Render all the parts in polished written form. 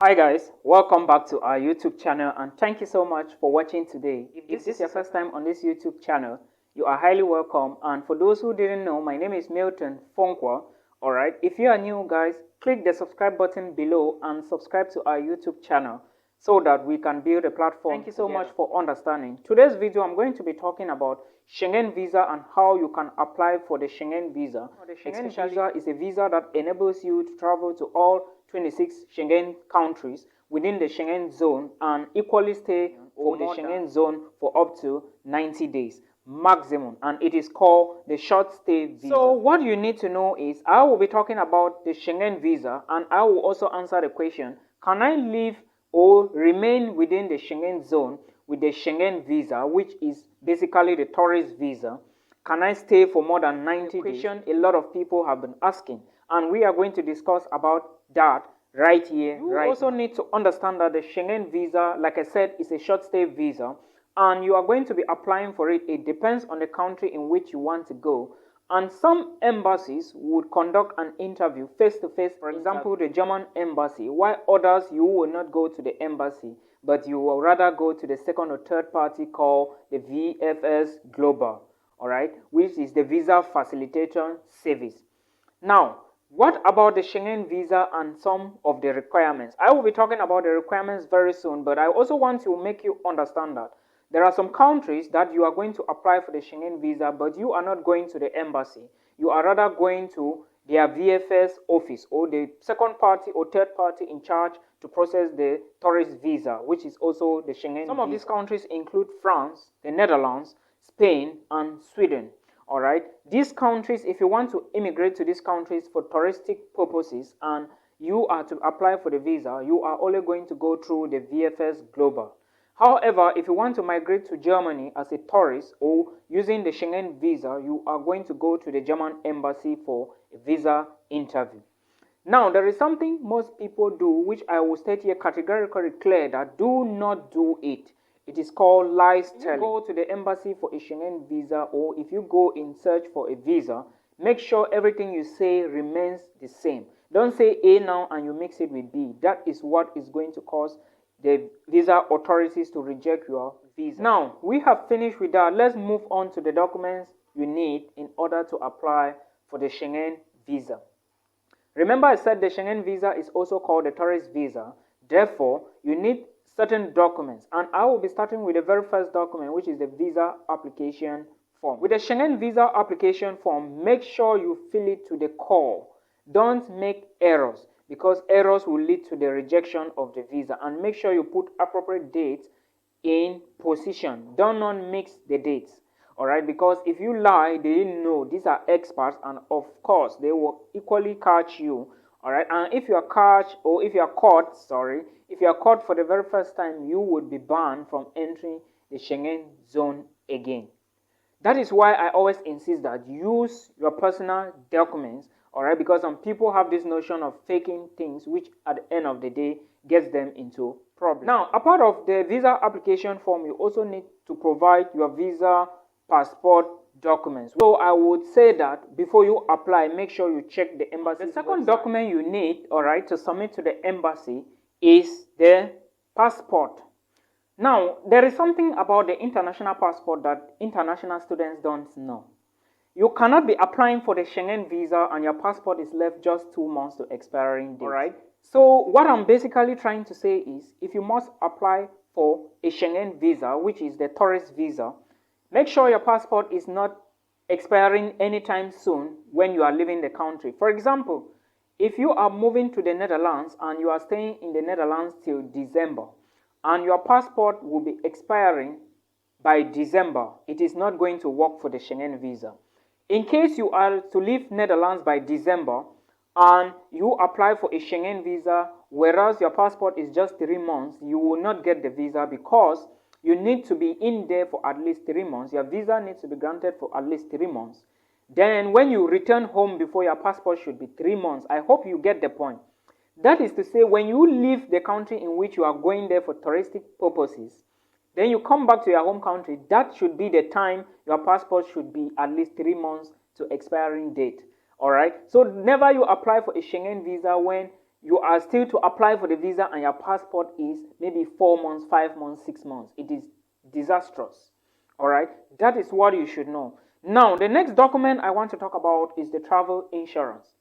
Hi guys, welcome back to our YouTube channel and thank you so much for watching today. If this is your first time on this YouTube channel, you are highly welcome, and for those who didn't know, my name is Milton Fonkwa. Alright, if you are new guys, click the subscribe button below and subscribe to our YouTube channel so that we can build a platform. Thank you so much for understanding. Today's video I'm going to be talking about Schengen visa and how you can apply for the Schengen visa. The Schengen visa is a visa that enables you to travel to all 26 Schengen countries within the Schengen zone and equally stay for the Schengen zone for up to 90 days maximum, and it is called the short stay visa. So what you need to know is I will be talking about the Schengen visa, and I will also answer the question, can I live or remain within the Schengen zone with the Schengen visa, which is basically the tourist visa? Can I stay for more than 90 days? A lot of people have been asking, and we are going to discuss about that right here. You also need to understand that the Schengen visa, like I said, is a short stay visa, and you are going to be applying for it. It depends on the country in which you want to go, and some embassies would conduct an interview face to face, for example the German embassy, while others you will not go to the embassy, but you will rather go to the second or third party called the VFS Global, alright, which is the visa facilitator service. Now, what about the Schengen visa and some of the requirements? I will be talking about the requirements very soon, but I also want to make you understand that there are some countries that you are going to apply for the Schengen visa, but you are not going to the embassy. You are rather going to their VFS office or the second party or third party in charge to process the tourist visa, which is also the Schengen visa. Some of these countries include France, the Netherlands, Spain, and Sweden. Alright, these countries, if you want to immigrate to these countries for touristic purposes and you are to apply for the visa, you are only going to go through the VFS Global. However, if you want to migrate to Germany as a tourist or using the Schengen visa, you are going to go to the German embassy for a visa interview. Now, there is something most people do, which I will state here categorically clear that do not do it. It is called lies telling. If you go to the embassy for a Schengen visa, or if you go in search for a visa, make sure everything you say remains the same. Don't say A now and you mix it with B. That is what is going to cause the visa authorities to reject your visa. Now, we have finished with that. Let's move on to the documents you need in order to apply for the Schengen visa. Remember, I said the Schengen visa is also called the tourist visa. Therefore, you need certain documents, and I will be starting with the very first document, which is the visa application form. With the Schengen visa application form, make sure you fill it to the core. Don't make errors, because errors will lead to the rejection of the visa, and make sure you put appropriate dates in position. Do not mix the dates. Alright, because if you lie, they didn't know. These are experts, and of course they will equally catch you. Alright, and if you are catch or if you are caught, if you are caught for the very first time, you would be banned from entering the Schengen zone again. That is why I always insist that use your personal documents, alright, because some people have this notion of faking things, which at the end of the day gets them into problems. Now, apart of the visa application form, you also need to provide your visa passport documents. So I would say that before you apply, make sure you check the embassy. The second document you need, alright, to submit to the embassy is the passport. Now, there is something about the international passport that international students don't know. You cannot be applying for the Schengen visa and your passport is left just 2 months to expiring date. Alright? So what I'm basically trying to say is, if you must apply for a Schengen visa, which is the tourist visa, make sure your passport is not expiring anytime soon when you are leaving the country. For example, if you are moving to the Netherlands and you are staying in the Netherlands till December, and your passport will be expiring by December, it is not going to work for the Schengen visa. In case you are to leave Netherlands by December and you apply for a Schengen visa, whereas your passport is just 3 months, you will not get the visa because you need to be in there for at least 3 months. Your visa needs to be granted for at least 3 months. Then when you return home before your passport should be 3 months. I hope you get the point. That is to say, when you leave the country in which you are going there for touristic purposes, then you come back to your home country, that should be the time your passport should be at least 3 months to expiring date. Alright? So never you apply for a Schengen visa when you are still to apply for the visa and your passport is maybe 4 months, 5 months, 6 months. It is disastrous. All right, that is what you should know. Now, the next document I want to talk about is the travel insurance.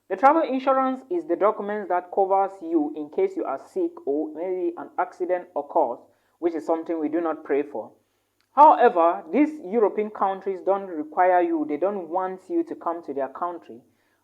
The travel insurance is the document that covers you in case you are sick or maybe an accident occurs, which is something we do not pray for. However, these European countries don't require you, they don't want you to come to their country.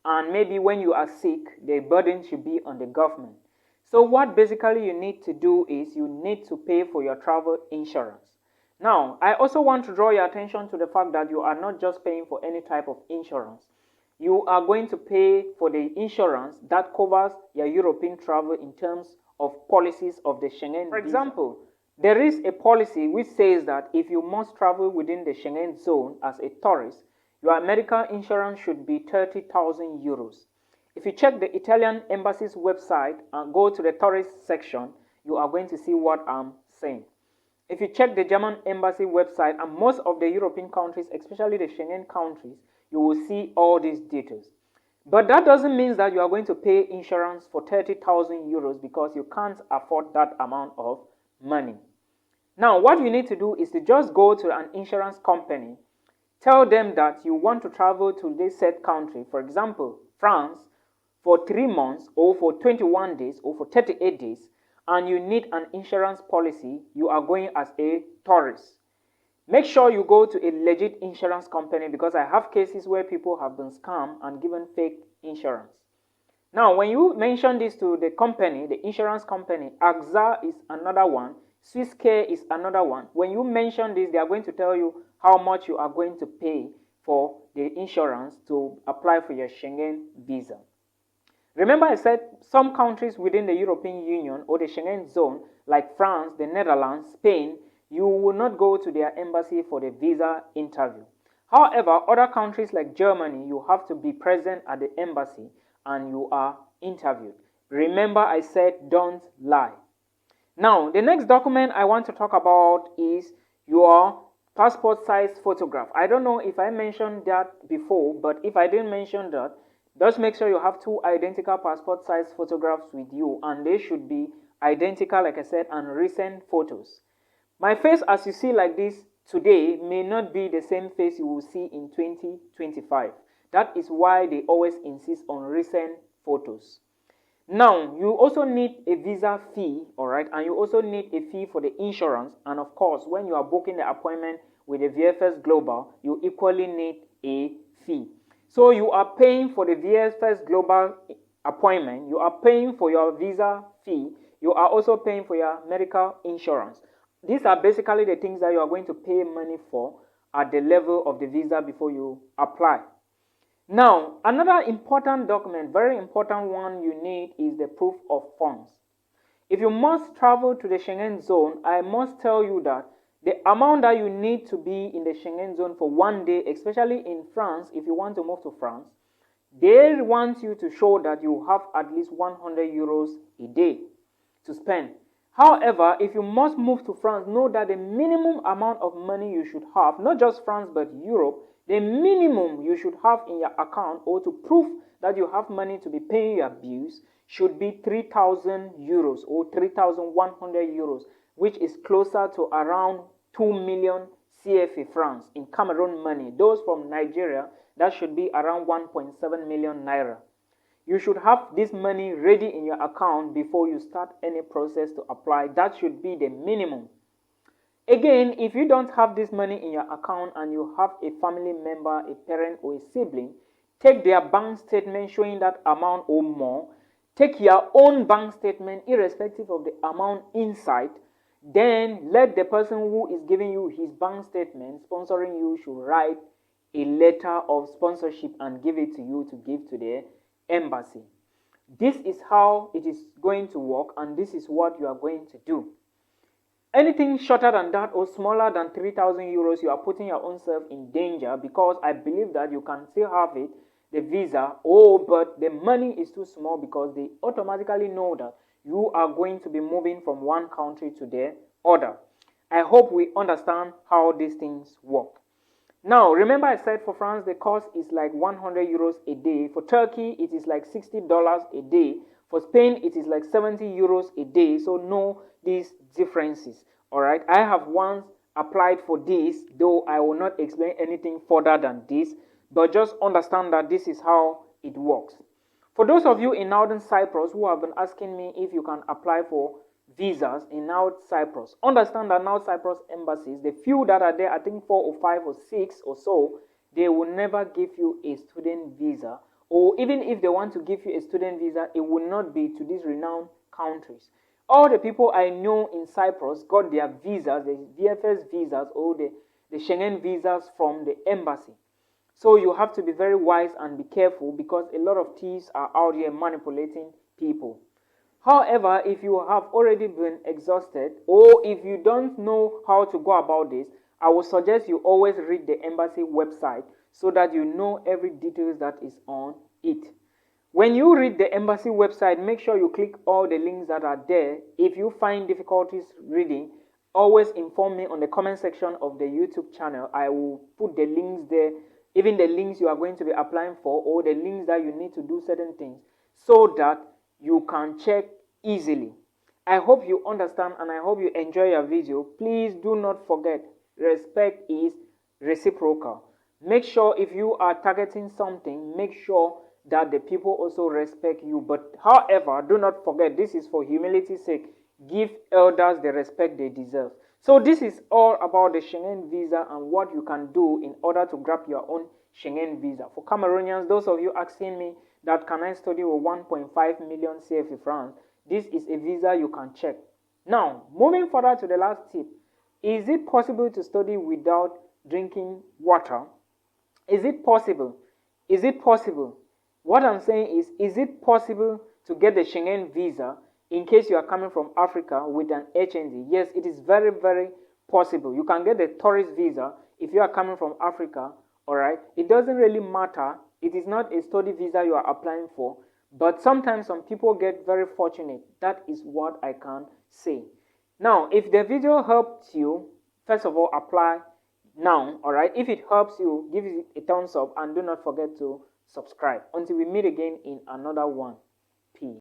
And maybe when you are sick, the burden should be on the government. So what basically you need to do is you need to pay for your travel insurance. Now, I also want to draw your attention to the fact that you are not just paying for any type of insurance. You are going to pay for the insurance that covers your European travel in terms of policies of the Schengen. For example, there is a policy which says that if you must travel within the Schengen zone as a tourist, your medical insurance should be 30,000 euros. If you check the Italian embassy's website and go to the tourist section, you are going to see what I'm saying. If you check the German embassy website and most of the European countries, especially the Schengen countries, you will see all these details. But that doesn't mean that you are going to pay insurance for 30,000 euros because you can't afford that amount of money. Now, what you need to do is to just go to an insurance company, tell them that you want to travel to this said country, for example, France, for 3 months or for 21 days or for 38 days, and you need an insurance policy. You are going as a tourist. Make sure you go to a legit insurance company because I have cases where people have been scammed and given fake insurance. Now, when you mention this to the company, the insurance company, AXA is another one, Swisscare is another one. When you mention this, they are going to tell you how much you are going to pay for the insurance to apply for your Schengen visa. Remember I said some countries within the European Union or the Schengen zone, like France, the Netherlands, Spain, you will not go to their embassy for the visa interview. However, other countries like Germany, you have to be present at the embassy and you are interviewed. Remember I said don't lie. Now, the next document I want to talk about is your passport size photograph. I don't know if I mentioned that before, but if I didn't mention that, just make sure you have 2 identical passport size photographs with you, and they should be identical, like I said, and recent photos. My face, as you see like this today, may not be the same face you will see in 2025. That is why they always insist on recent photos. Now, you also need a visa fee, all right, and you also need a fee for the insurance. And of course, when you are booking the appointment with the VFS Global, you equally need a fee. So you are paying for the VFS Global appointment, you are paying for your visa fee, you are also paying for your medical insurance. These are basically the things that you are going to pay money for at the level of the visa before you apply. Now, another important document, very important one you need is the proof of funds. If you must travel to the Schengen zone, I must tell you that the amount that you need to be in the Schengen zone for 1 day, especially in France, if you want to move to France, they want you to show that you have at least 100 euros a day to spend. However, if you must move to France, know that the minimum amount of money you should have, not just France but Europe, the minimum you should have in your account or to prove that you have money to be paying your bills should be 3,000 euros or 3,100 euros, which is closer to around 2 million CFA francs in Cameroon money. Those from Nigeria, that should be around 1.7 million naira. You should have this money ready in your account before you start any process to apply. That should be the minimum. Again, if you don't have this money in your account and you have a family member, a parent or a sibling, take their bank statement showing that amount or more. Take your own bank statement irrespective of the amount inside. Then let the person who is giving you his bank statement, sponsoring you, should write a letter of sponsorship and give it to you to give to the embassy. This is how it is going to work, and this is what you are going to do. Anything shorter than that or smaller than 3,000 euros, you are putting your own self in danger, because I believe that you can still have it, the visa, but the money is too small because they automatically know that you are going to be moving from one country to the other. I hope we understand how these things work. Now, remember I said for France, the cost is like 100 euros a day. For Turkey, it is like $60 a day. For Spain, it is like 70 euros a day. So know these differences. All right. I have once applied for this, though I will not explain anything further than this, but just understand that this is how it works. For those of you in Northern Cyprus who have been asking me if you can apply for visas in North Cyprus, understand that North Cyprus embassies, the few that are there, I think 4 or 5 or 6 or so, they will never give you a student visa, or even if they want to give you a student visa, it will not be to these renowned countries. All the people I know in Cyprus got their visas, the VFS visas or the Schengen visas from the embassy. So you have to be very wise and be careful because a lot of thieves are out here manipulating people. However, if you have already been exhausted or if you don't know how to go about this, I would suggest you always read the embassy website so that you know every details that is on it. When you read the embassy website, make sure you click all the links that are there. If you find difficulties reading, always inform me on the comment section of the YouTube channel. I will put the links there, even the links you are going to be applying for or the links that you need to do certain things so that you can check easily. I hope you understand and I hope you enjoy your video. Please do not forget, respect is reciprocal. Make sure if you are targeting something, make sure that the people also respect you. But however, do not forget, this is for humility's sake. Give elders the respect they deserve. So this is all about the Schengen visa and what you can do in order to grab your own Schengen visa. For Cameroonians, those of you asking me that can I study with 1.5 million CFA francs, this is a visa you can check. Now, moving further to the last tip, is it possible to study without drinking water? Is it possible? Is it possible? What I'm saying is it possible to get the Schengen visa in case you are coming from Africa with an HND? Yes, it is very, very possible. You can get the tourist visa if you are coming from Africa, all right? It doesn't really matter. It is not a study visa you are applying for, but sometimes some people get very fortunate. That is what I can say. Now, if the video helped you, first of all, apply now, all right? If it helps you, give it a thumbs up and do not forget to subscribe. Until we meet again in another one. Peace.